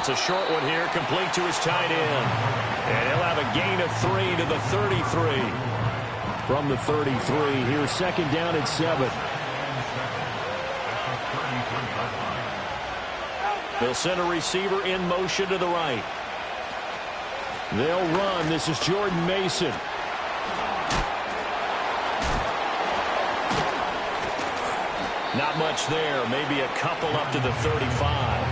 It's a short one here, complete to his tight end. And he'll have a gain of 3 to the 33. From the 33, here's second down and 7. They'll send a receiver in motion to the right. They'll run. This is Jordan Mason. Not much there. Maybe a couple up to the 35.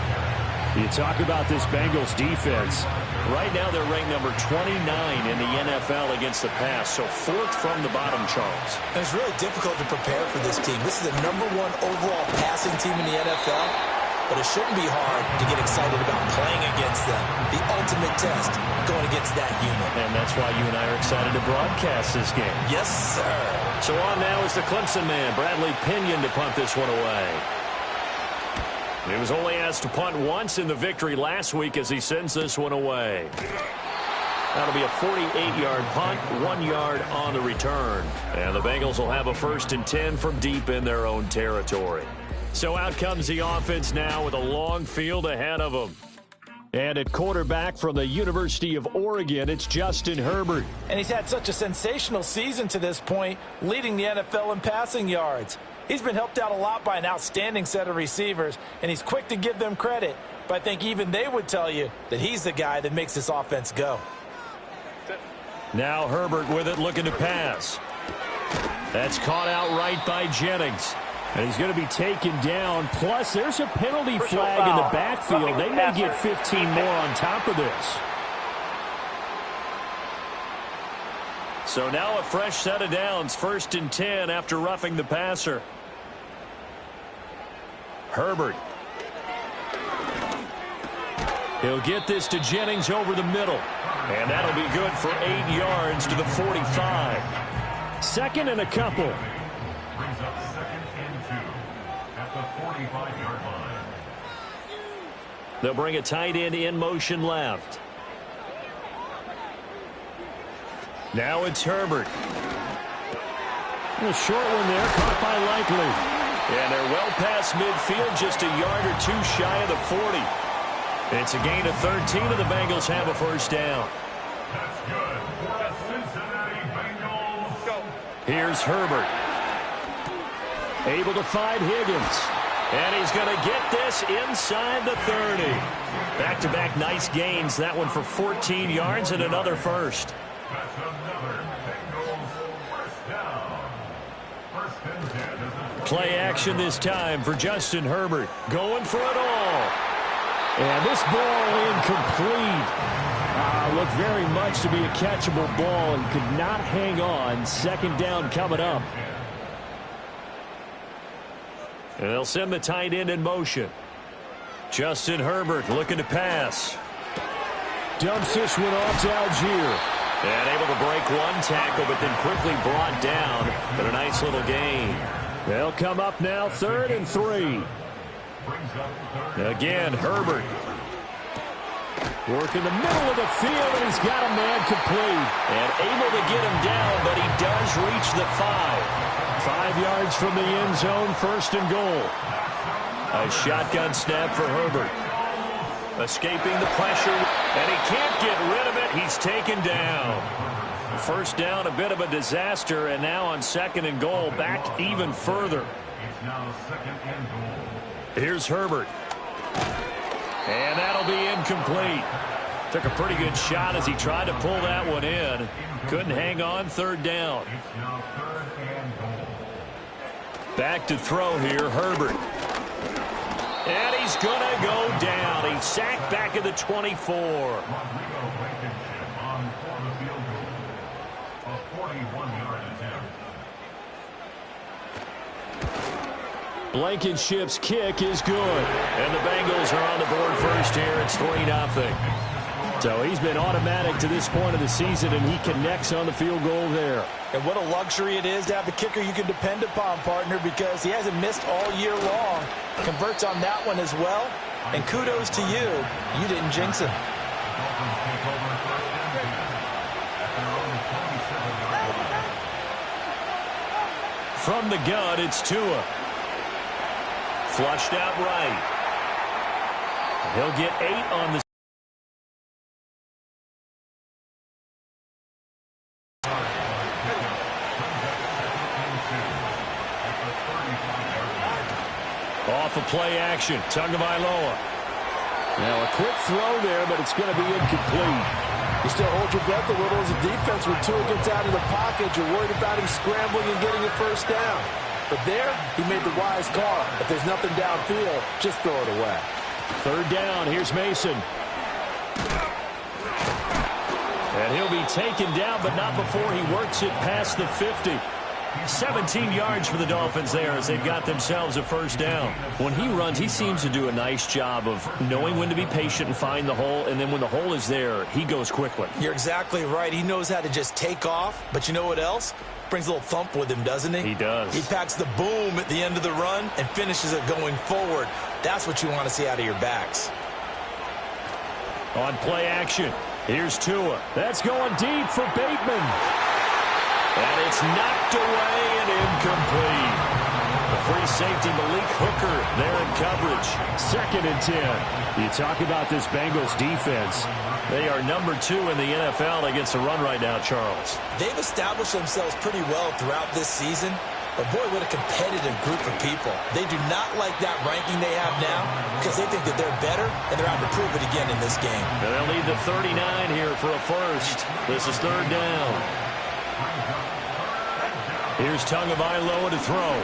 You talk about this Bengals defense. Right now they're ranked number 29 in the NFL against the pass, so 4th from the bottom, Charles. And it's really difficult to prepare for this team. This is the #1 overall passing team in the NFL, but it shouldn't be hard to get excited about playing against them. The ultimate test going against that unit. And that's why you and I are excited to broadcast this game. Yes, sir. So on now is the Clemson man, Bradley Pinion, to punt this one away. He was only asked to punt once in the victory last week as he sends this one away. That'll be a 48-yard punt, 1 yard on the return. And the Bengals will have a 1st and 10 from deep in their own territory. So out comes the offense now with a long field ahead of them. And at quarterback from the University of Oregon, it's Justin Herbert. And he's had such a sensational season to this point, leading the NFL in passing yards. He's been helped out a lot by an outstanding set of receivers, and he's quick to give them credit. But I think even they would tell you that he's the guy that makes this offense go. Now Herbert with it, looking to pass. That's caught out right by Jennings. And he's going to be taken down. Plus, there's a penalty flag in the backfield. They may get 15 more on top of this. So now a fresh set of downs. 1st and 10 after roughing the passer. Herbert. He'll get this to Jennings over the middle. And that'll be good for 8 yards to the 45. 2nd and a couple. Brings up 2nd and 2 at the 45-yard line. They'll bring a tight end in motion left. Now it's Herbert. A short one there, caught by Likely. And they're well past midfield, just a yard or 2 shy of the 40. It's a gain of 13, and the Bengals have a 1st down. That's good for the Cincinnati Bengals. Go. Here's Herbert. Able to find Higgins. And he's going to get this inside the 30. Back-to-back nice gains. That one for 14 yards and another 1st. That's another Bengals 1st down. 1st and 10. Play action this time for Justin Herbert. Going for it all. And this ball incomplete. Looked very much to be a catchable ball and could not hang on. 2nd down coming up. And they'll send the tight end in motion. Justin Herbert looking to pass. Dumps this one off to Algier. And able to break one tackle, but then quickly brought down. But a nice little gain. They'll come up now 3rd and 3. Again, Herbert. Working the middle of the field, and he's got a man complete. And able to get him down, but he does reach the 5. 5 yards from the end zone, 1st and goal. A shotgun snap for Herbert. Escaping the pressure, and he can't get rid of it. He's taken down. 1st down, a bit of a disaster, and now on 2nd and goal, back even further. It's now 2nd and goal. Here's Herbert. And that'll be incomplete. Took a pretty good shot as he tried to pull that one in. Couldn't hang on, 3rd down. It's now 3rd and goal. Back to throw here, Herbert. And he's going to go down. He's sacked back at the 24. Rodrigo Blankenship on for the field goal. A 41-yard attempt. Blankenship's kick is good. And the Bengals are on the board first here. It's 3-0. So he's been automatic to this point of the season, and he connects on the field goal there. And what a luxury it is to have a kicker you can depend upon, partner, because he hasn't missed all year long. Converts on that one as well. And kudos to you. You didn't jinx him. From the gun, it's Tua. Flushed out right. He'll get 8 on the off of play action. Tagovailoa. Now a quick throw there, but it's going to be incomplete. You still hold your breath a little as a defense when Tua gets out of the pocket. You're worried about him scrambling and getting a first down. But there, he made the wise call. If there's nothing downfield, just throw it away. Third down, here's Mason. And he'll be taken down, but not before he works it past the 50. 17 yards for the Dolphins there as they've got themselves a first down. When he runs, he seems to do a nice job of knowing when to be patient and find the hole, and then when the hole is there, he goes quickly. You're exactly right. He knows how to just take off, but you know what else? Brings a little thump with him, doesn't he? He does. He packs the boom at the end of the run and finishes it going forward. That's what you want to see out of your backs. On play action, here's Tua. That's going deep for Bateman. And it's knocked away and incomplete. The free safety, Malik Hooker, there in coverage. 2nd and 10. You talk about this Bengals defense. They are number 2 in the NFL against the run right now, Charles. They've established themselves pretty well throughout this season. But, boy, what a competitive group of people. They do not like that ranking they have now because they think that they're better, and they're out to prove it again in this game. And they'll need the 39 here for a first. This is 3rd down. Here's Tagovailoa to throw.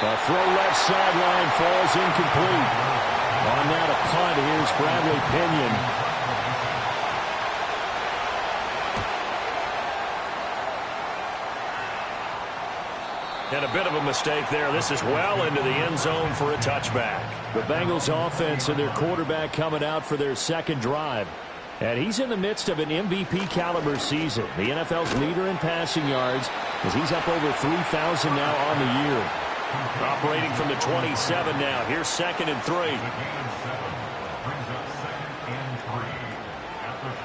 A throw left sideline falls incomplete. On that, a punt. Here's Bradley Pinion. And a bit of a mistake there. This is well into the end zone for a touchback. The Bengals offense and their quarterback coming out for their 2nd drive. And he's in the midst of an MVP caliber season. The NFL's leader in passing yards as he's up over 3,000 now on the year. Operating from the 27 now. Here's 2nd and 3.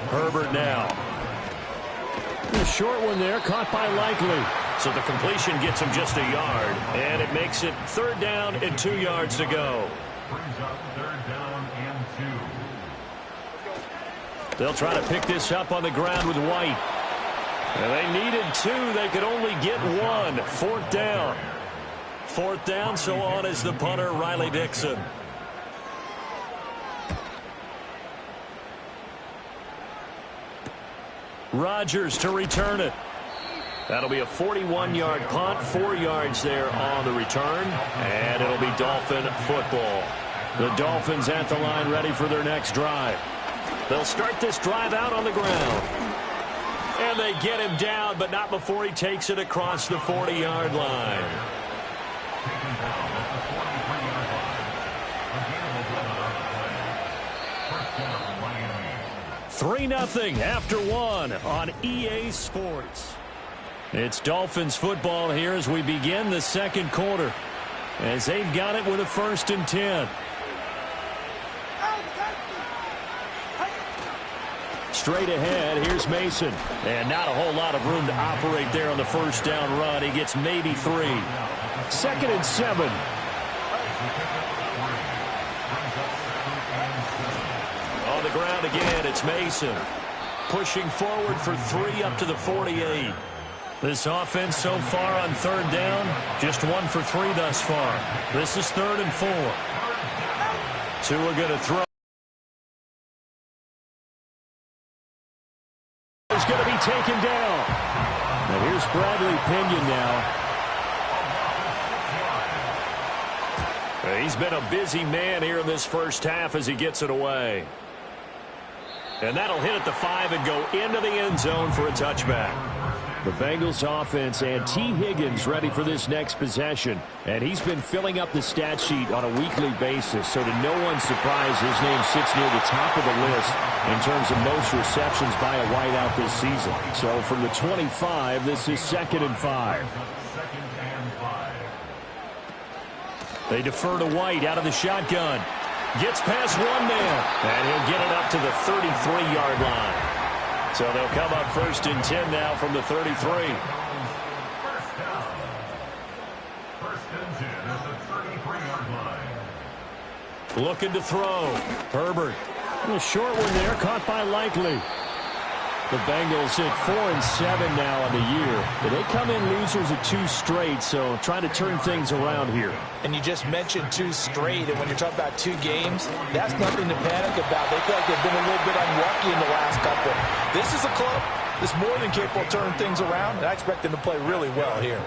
Herbert now. A short one there, caught by Likely. So the completion gets him just a yard, and it makes it 3rd down and 2 yards to go. Brings up 3rd down and 2. They'll try to pick this up on the ground with White. And they needed 2. They could only get 1. 4th down. 4th down, so on is the punter, Riley Dixon. Rodgers to return it. That'll be a 41-yard punt, 4 yards there on the return, and it'll be Dolphin football. The Dolphins at the line ready for their next drive. They'll start this drive out on the ground. And they get him down, but not before he takes it across the 40-yard line. 3-0 after 1 on EA Sports. It's Dolphins football here as we begin the 2nd quarter. As they've got it with a 1st and 10. Straight ahead, here's Mason. And not a whole lot of room to operate there on the 1st down run. He gets maybe 3. 2nd and 7. On the ground again, it's Mason. Pushing forward for 3 up to the 48. This offense so far on 3rd down, just 1 for 3 thus far. This is 3rd and 4. Tua going to throw. Is going to be taken down. And here's Bradley Pinion now. He's been a busy man here in this first half as he gets it away. And that'll hit at the 5 and go into the end zone for a touchback. The Bengals offense and T. Higgins ready for this next possession. And he's been filling up the stat sheet on a weekly basis. So to no one's surprise, his name sits near the top of the list in terms of most receptions by a wideout this season. So from the 25, this is 2nd and 5. They defer to White out of the shotgun. Gets past one man. And he'll get it up to the 33-yard line. So they'll come up 1st and 10 now from the 33. First and 10 at the 33-yard line. Looking to throw. Herbert. A short one there, caught by Likely. The Bengals hit 4-7 now on the year. But they come in losers of 2 straight, so trying to turn things around here. And you just mentioned 2 straight, and when you're talking about 2 games, that's nothing to panic about. They feel like they've been a little bit unlucky in the last couple. This is a club that's more than capable of turning things around, and I expect them to play really well here.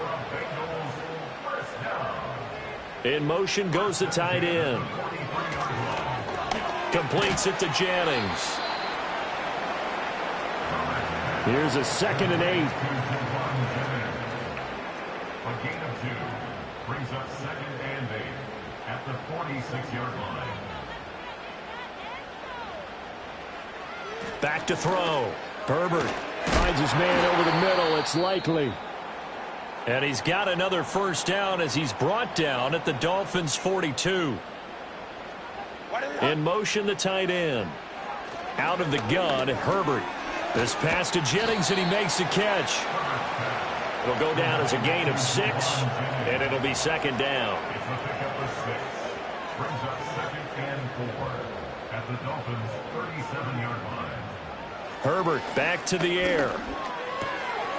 In motion goes the tight end. Completes it to Jennings. Here's a 2nd and 8. A gain of 2 brings up 2nd and 8 at the 46-yard line. Back to throw. Herbert finds his man over the middle. It's Likely. And he's got another first down as he's brought down at the Dolphins' 42. In motion, the tight end. Out of the gun, Herbert. This pass to Jennings, and he makes the catch. It'll go down as a gain of 6, and it'll be 2nd down. It's a pickup of 6. Brings up 2nd and 4 at the Dolphins' 37-yard line. Herbert back to the air.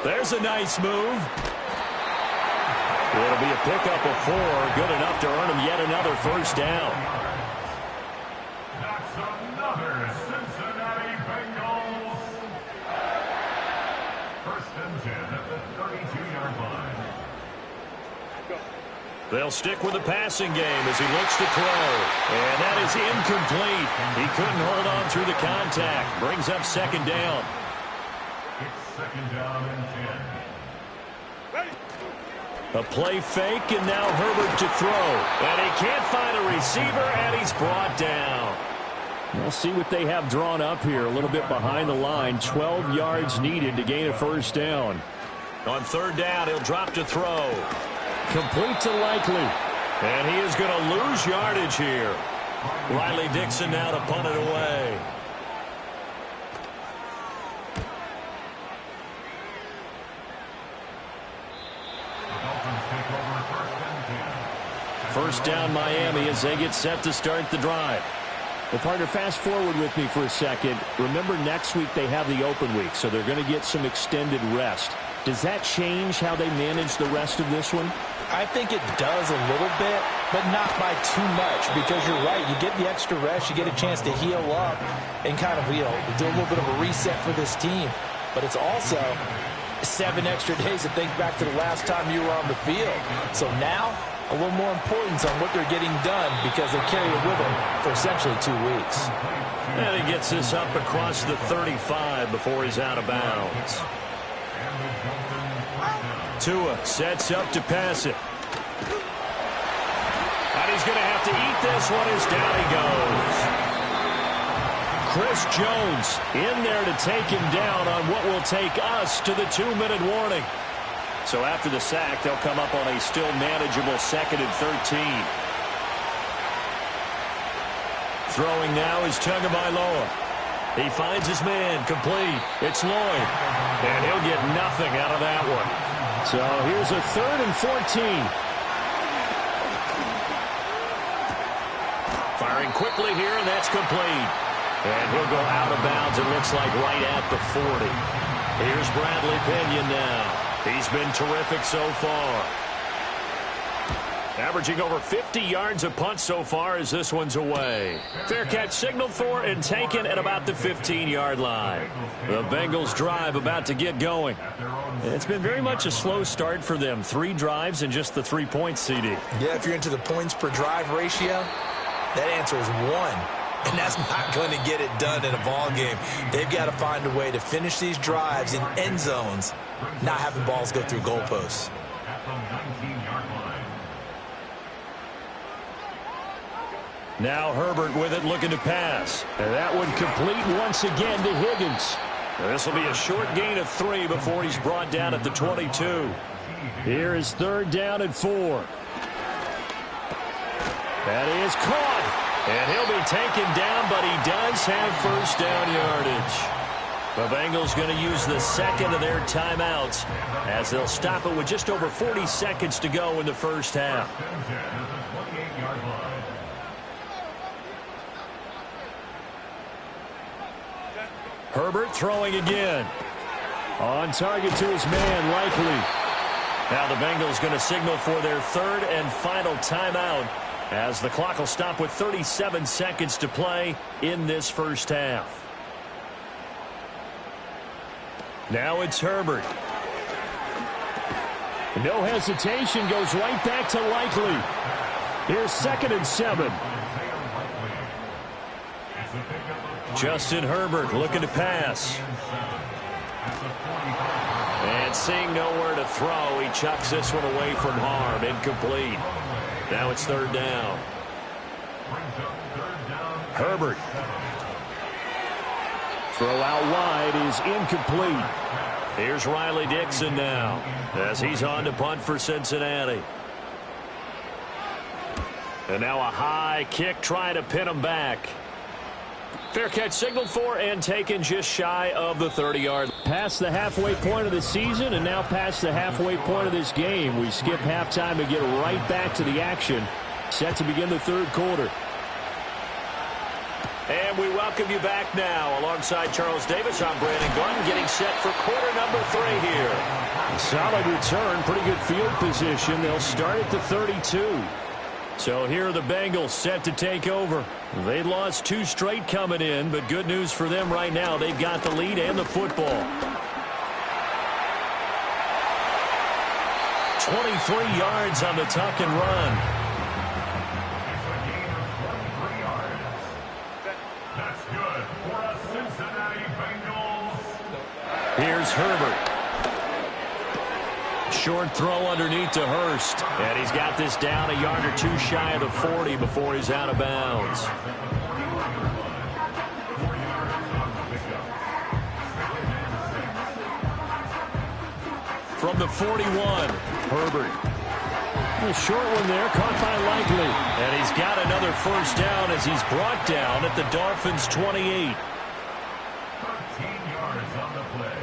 There's a nice move. It'll be a pickup of 4, good enough to earn him yet another first down. That's another Cincinnati Bengals. 1st and 10 at the 32-yard line. They'll stick with the passing game as he looks to throw. And that is incomplete. He couldn't hold on through the contact. Brings up 2nd down. It's 2nd down and 10. A play fake, and now Herbert to throw. And he can't find a receiver, and he's brought down. We'll see what they have drawn up here. A little bit behind the line. 12 yards needed to gain a first down. On 3rd down, he'll drop to throw. Complete to Likely. And he is going to lose yardage here. Riley Dixon now to punt it away. First down Miami as they get set to start the drive. Well, partner, fast forward with me for a second. Remember, next week they have the open week, so they're going to get some extended rest. Does that change how they manage the rest of this one? I think it does a little bit, but not by too much, because you're right. You get the extra rest, you get a chance to heal up and kind of, do a little bit of a reset for this team. But it's also 7 extra days to think back to the last time you were on the field. So now, a little more importance on what they're getting done because they carry it with them for essentially 2 weeks. And he gets this up across the 35 before he's out of bounds. Tua sets up to pass it. And he's going to have to eat this one as down he goes. Chris Jones in there to take him down on what will take us to the 2-minute warning. So after the sack, they'll come up on a still manageable 2nd and 13. Throwing now is Tagovailoa. He finds his man, complete. It's Lloyd. And he'll get nothing out of that one. So here's a 3rd and 14. Firing quickly here, and that's complete. And he'll go out of bounds, it looks like right at the 40. Here's Bradley Pinion now. He's been terrific so far. Averaging over 50 yards a punt so far as this one's away. Fair catch signaled for and taken at about the 15-yard line. The Bengals drive about to get going. It's been very much a slow start for them. 3 drives and just the 3 points, CD. Yeah, if you're into the points per drive ratio, that answer is 1. And that's not going to get it done in a ball game. They've got to find a way to finish these drives in end zones, not having balls go through goalposts. At the 19-yard line. Now Herbert with it, looking to pass. And that one complete once again to Higgins. This will be a short gain of 3 before he's brought down at the 22. Here is 3rd down and 4. That is caught. And he'll be taken down, but he does have first down yardage. The Bengals going to use the 2nd of their timeouts as they'll stop it with just over 40 seconds to go in the first half. Herbert throwing again. On target to his man, Likely. Now the Bengals going to signal for their third and final timeout as the clock will stop with 37 seconds to play in this first half. Now it's Herbert. No hesitation, goes right back to Likely. Here's 2nd and 7. Justin Herbert looking to pass. And seeing nowhere to throw, he chucks this one away from harm. Incomplete. Now it's 3rd down. Herbert. Throw out wide is incomplete. Here's Riley Dixon now as he's on to punt for Cincinnati. And now a high kick trying to pin him back. Fair catch signaled for and taken just shy of the 30-yard. Past the halfway point of the season and now past the halfway point of this game. We skip halftime and get right back to the action. Set to begin the 3rd quarter. And we welcome you back now. Alongside Charles Davis, I'm Brandon Gunn, getting set for quarter number 3 here. Solid return, pretty good field position. They'll start at the 32. So here are the Bengals set to take over. They lost 2 straight coming in, but good news for them right now. They've got the lead and the football. 23 yards on the tuck and run. That's good for a Cincinnati Bengals. Here's Herbert. Short throw underneath to Hurst. And he's got this down a yard or 2 shy of the 40 before he's out of bounds. From the 41, Herbert. A short one there, caught by Likely. And he's got another first down as he's brought down at the Dolphins' 28. 13 yards on the play.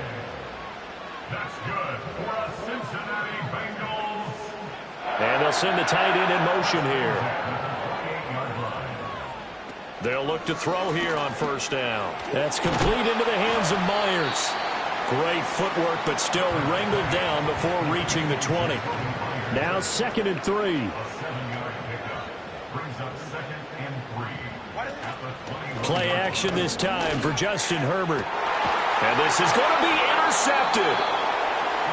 That's good for a Cincinnati Bengals. And they'll send the tight end in motion here. They'll look to throw here on first down. That's complete into the hands of Myers. Great footwork, but still wrangled down before reaching the 20. Now 2nd and 3. A 7-yard pickup brings up 2nd and 3. Play action this time for Justin Herbert. And this is going to be intercepted.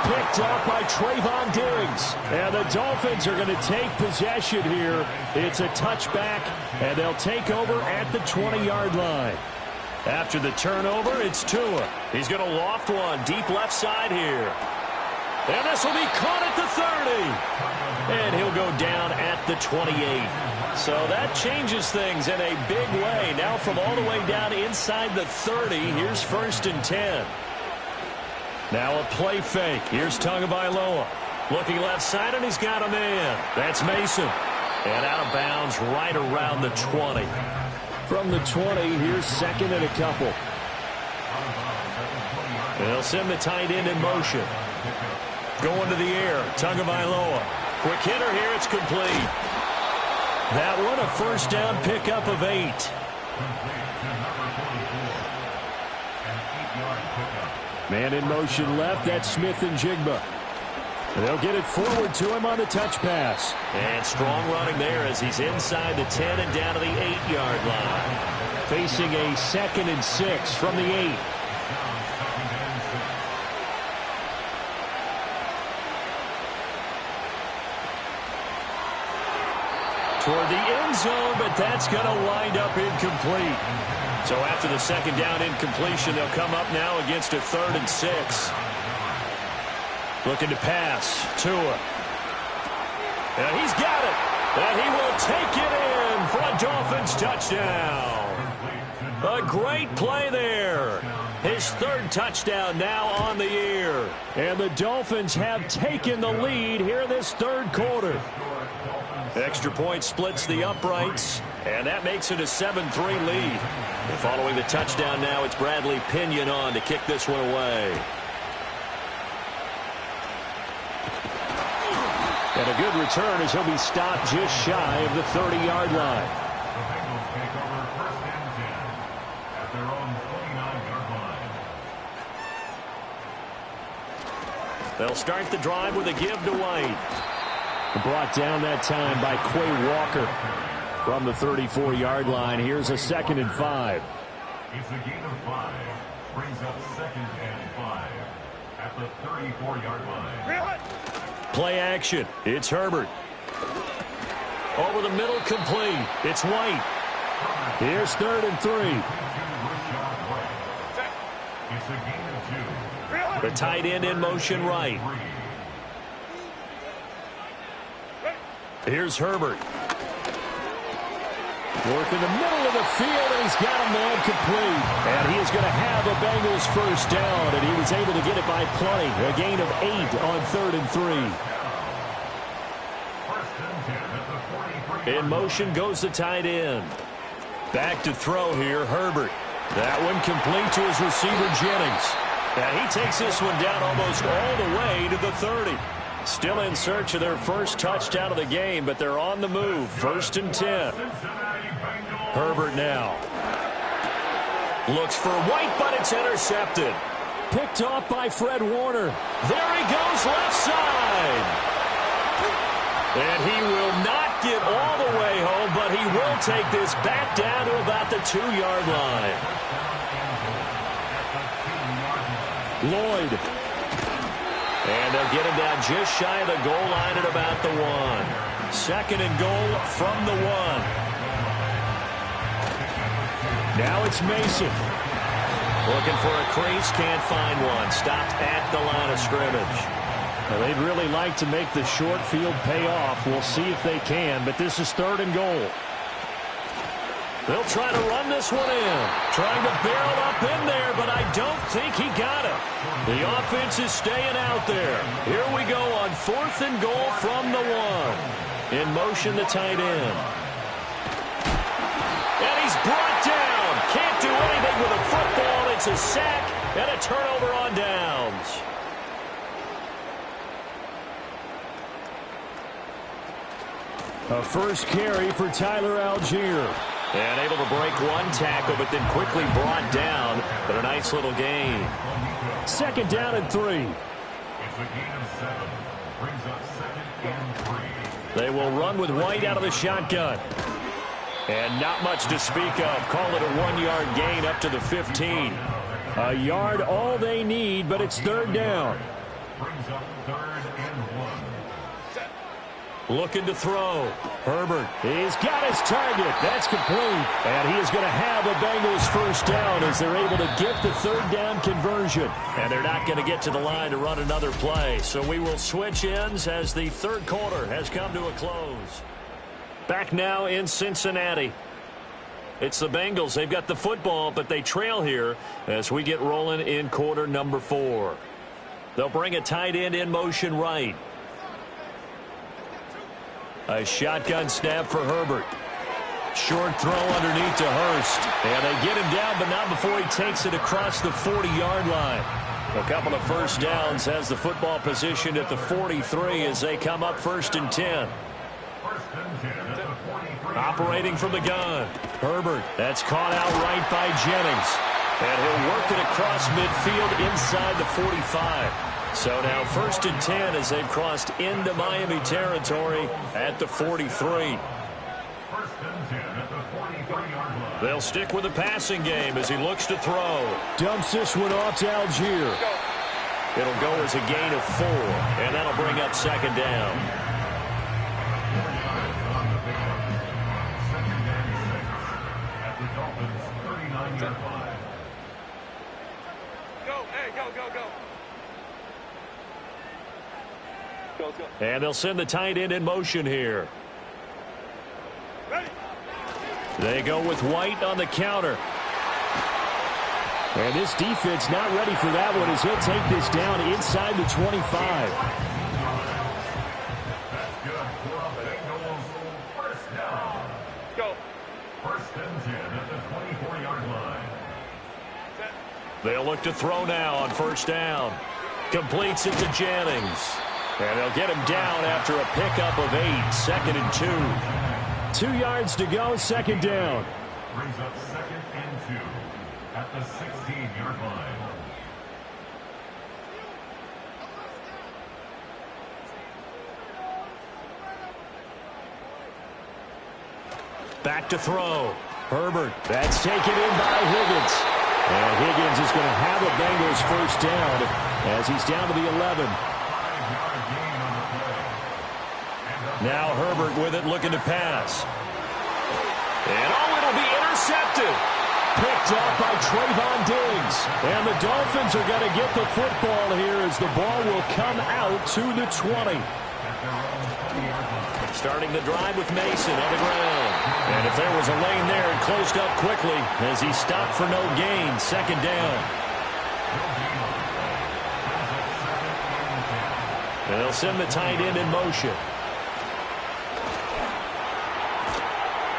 Picked up by Trayvon Diggs. And the Dolphins are going to take possession here. It's a touchback, and they'll take over at the 20-yard line. After the turnover, it's Tua. He's going to loft one deep left side here. And this will be caught at the 30. And he'll go down at the 28. So that changes things in a big way. Now from all the way down inside the 30, here's 1st and 10. Now a play fake. Here's Tagovailoa. Looking left side, and he's got a man. That's Mason. And out of bounds right around the 20. From the 20, here's 2nd and a couple. They'll send the tight end in motion. Going to the air, Tagovailoa. Quick hitter here, it's complete. That one, a first down pickup of 8. Man in motion left, that's Smith and Jigba. They'll get it forward to him on the touch pass. And strong running there as he's inside the 10 and down to the 8-yard line. Facing a 2nd and 6 from the 8. Toward the end zone, but that's going to wind up incomplete. So after the 2nd down incompletion, they'll come up now against a 3rd and 6. Looking to pass. Tua. And he's got it. And he will take it in for a Dolphins touchdown. A great play there. His 3rd touchdown now on the year. And the Dolphins have taken the lead here in this 3rd quarter. Extra point splits the uprights, and that makes it a 7-3 lead. And following the touchdown now, it's Bradley Pinion on to kick this one away. And a good return as he'll be stopped just shy of the 30-yard line. The Bengals take over 1st and 10 at their own 29-yard line. They'll start the drive with a give to White. Brought down that time by Quay Walker from the 34-yard line. Here's a 2nd and 5. It's a gain of 5. Brings up 2nd and 5 at the 34-yard line. Play action. It's Herbert. Over the middle, complete. It's White. Here's 3rd and 3. It's a gain of 2. The tight end in motion right. Here's Herbert. Work in the middle of the field, and he's got a man complete. And he is going to have a Bengals first down, and he was able to get it by plenty. A gain of 8 on 3rd and 3. In motion goes the tight end. Back to throw here, Herbert. That one complete to his receiver, Jennings. And he takes this one down almost all the way to the 30. Still in search of their first touchdown of the game, but they're on the move. 1st and 10. Herbert now. Looks for White, but it's intercepted. Picked off by Fred Warner. There he goes, left side. And he will not get all the way home, but he will take this back down to about the 2-yard line. Lloyd. And they'll get him down just shy of the goal line at about the 1. 2nd and goal from the 1. Now it's Mason. Looking for a crease, can't find one. Stopped at the line of scrimmage. Well, they'd really like to make the short field pay off. We'll see if they can, but this is 3rd and goal. They'll try to run this one in. Trying to barrel up in there, but I don't think he got it. The offense is staying out there. Here we go on 4th and goal from the 1. In motion, the tight end. And he's brought down. Can't do anything with a football. It's a sack and a turnover on downs. A first carry for Tyler Algier. And able to break one tackle, but then quickly brought down. But a nice little gain. 2nd down and 3. It's a gain of 7. Brings up 2nd and 3. They will run with White out of the shotgun. And not much to speak of. Call it a 1-yard gain up to the 15. A yard all they need, but it's 3rd down. Brings up 3rd and 1. Looking to throw. Herbert. He's got his target. That's complete. And he is going to have a Bengals first down as they're able to get the 3rd down conversion. And they're not going to get to the line to run another play. So we will switch ends as the 3rd quarter has come to a close. Back now in Cincinnati. It's the Bengals. They've got the football, but they trail here as we get rolling in quarter number 4. They'll bring a tight end in motion right. A shotgun snap for Herbert. Short throw underneath to Hurst. And they get him down, but not before he takes it across the 40-yard line. A couple of first downs has the football positioned at the 43 as they come up 1st and 10. Operating from the gun. Herbert. That's caught out right by Jennings. And he'll work it across midfield inside the 45. So now 1st and 10 as they've crossed into Miami territory at the 43. They'll stick with the passing game as he looks to throw. Dumps this one off to Algier. It'll go as a gain of 4, and that'll bring up 2nd down. And they'll send the tight end in motion here. They go with White on the counter. And this defense not ready for that one as he'll take this down inside the 25. Go. 1st and 10 at the 24-yard line. They'll look to throw now on 1st down. Completes it to Jennings. And they'll get him down after a pickup of 8. 2nd and 2. 2 yards to go, 2nd down. Brings up 2nd and 2 at the 16-yard line. Back to throw. Herbert. That's taken in by Higgins. And Higgins is going to have a Bengals first down as he's down to the 11. Now Herbert with it, looking to pass. And it'll be intercepted. Picked off by Trayvon Diggs. And the Dolphins are going to get the football here as the ball will come out to the 20. Starting the drive with Mason on the ground. And if there was a lane there, it closed up quickly as he stopped for no gain. Second down. And they'll send the tight end in motion.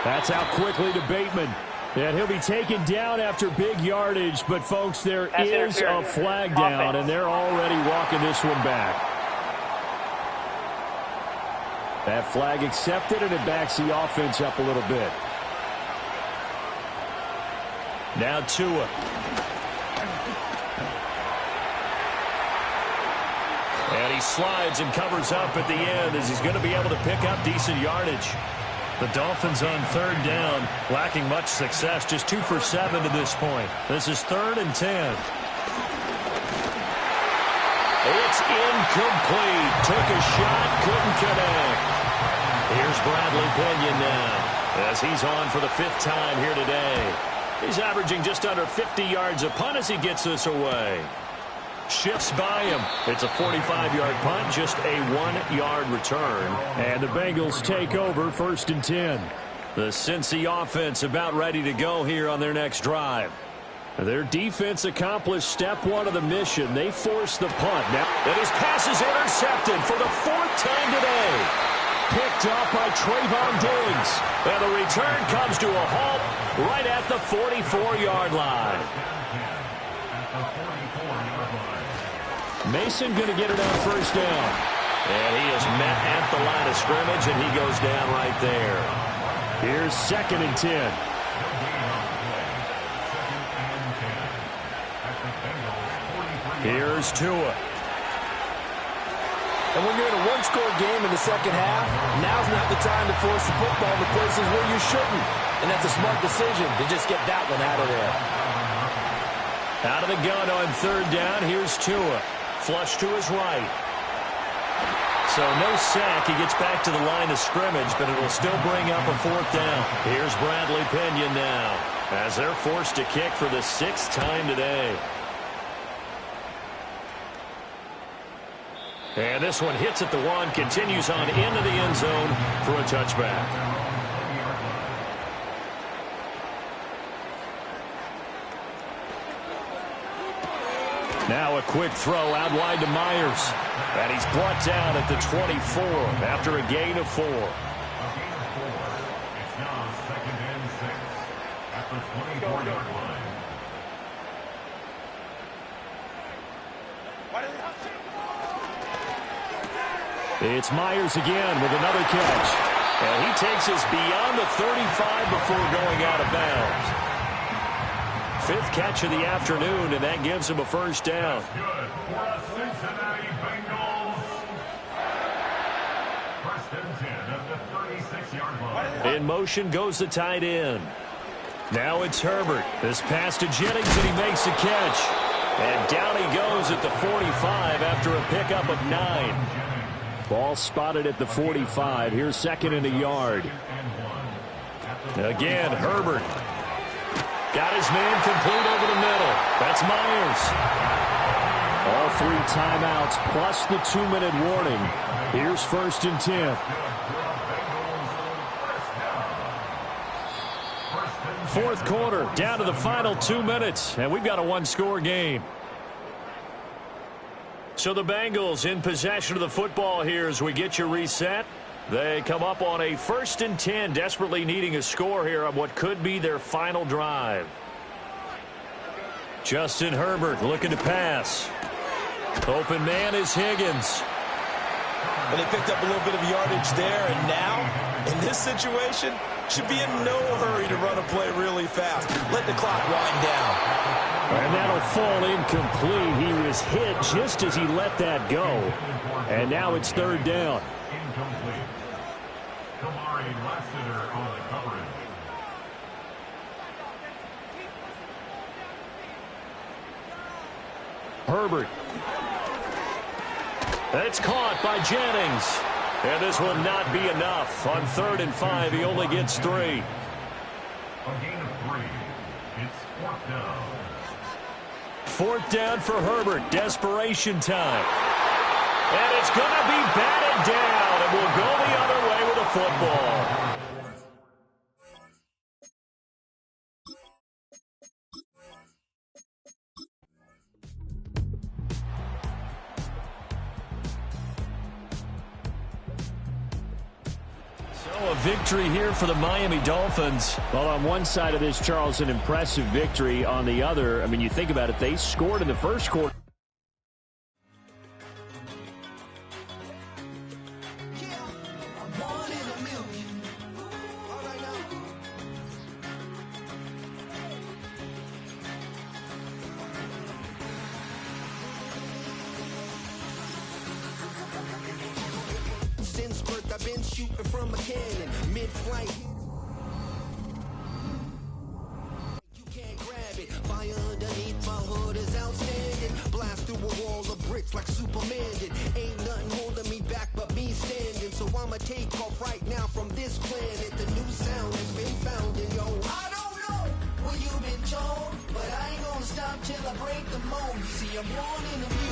That's out quickly to Bateman. And he'll be taken down after big yardage. But, folks, there is a flag down, and they're already walking this one back. That flag accepted, and it backs the offense up a little bit. Now Tua. And he slides and covers up at the end as he's going to be able to pick up decent yardage. The Dolphins on third down, lacking much success, just 2 for 7 to this point. This is 3rd and 10. It's incomplete. Took a shot, couldn't connect. Here's Bradley Pinion now as he's on for the 5th time here today. He's averaging just under 50 yards a punt as he gets this away. Shifts by him. It's a 45-yard punt, just a 1-yard return. And the Bengals take over 1st and 10. The Cincy offense about ready to go here on their next drive. Their defense accomplished step 1 of the mission. They forced the punt. Now, and his pass is intercepted for the 4th time today. Picked off by Trayvon Diggs. And the return comes to a halt right at the 44-yard line. Mason going to get it on first down. And he is met at the line of scrimmage, and he goes down right there. Here's 2nd and 10. Here's Tua. And when you're in a one-score game in the second half, now's not the time to force the football to places where you shouldn't. And that's a smart decision to just get that one out of there. Out of the gun on third down, here's Tua. Flush to his right. So no sack. He gets back to the line of scrimmage, but it'll still bring up a 4th down. Here's Bradley Pinion now as they're forced to kick for the 6th time today. And this one hits at the 1, continues on into the end zone for a touchback. Now a quick throw out wide to Myers. And he's brought down at the 24 after a gain of 4. It's now 2nd and 6 at the 24-yard line. It's Myers again with another catch. And he takes us beyond the 35 before going out of bounds. 5th catch of the afternoon, and that gives him a first down. Good for the Cincinnati Bengals. 1st and 10 at the 36-yard line. In motion goes the tight end. Now it's Herbert. This pass to Jennings, and he makes the catch. And down he goes at the 45 after a pickup of 9. Ball spotted at the 45. Here's 2nd and a yard. Again, Herbert. Got his man complete over the middle. That's Myers. All 3 timeouts plus the 2-minute warning. Here's 1st and 10. 4th quarter, down to the final 2 minutes, and we've got a 1-score game. So the Bengals in possession of the football here as we get you reset. They come up on a 1st and 10, desperately needing a score here on what could be their final drive. Justin Herbert looking to pass. Open man is Higgins. And they picked up a little bit of yardage there, and now, in this situation, should be in no hurry to run a play really fast. Let the clock wind down. And that'll fall incomplete. He was hit just as he let that go. And now it's 3rd down. Incomplete. Kamari Lassiter on the coverage. Herbert. It's caught by Jennings. And this will not be enough. On 3rd and 5, he only gets 3. A gain of 3. It's 4th down. 4th down for Herbert. Desperation time. And it's going to be batted down. And we'll go the other way with a football. A victory here for the Miami Dolphins. Well, on one side of this, Charles, an impressive victory. On the other, I mean, you think about it, they scored in the first quarter. I've been shooting from a cannon, mid-flight. You can't grab it. Fire underneath my hood is outstanding. Blast through a wall of bricks like Superman did. Ain't nothing holding me back but me standing. So I'ma take off right now from this planet. The new sound has been found in yo. I don't know what you've been told, but I ain't gonna stop till I break the mold. You see, I'm born in the music.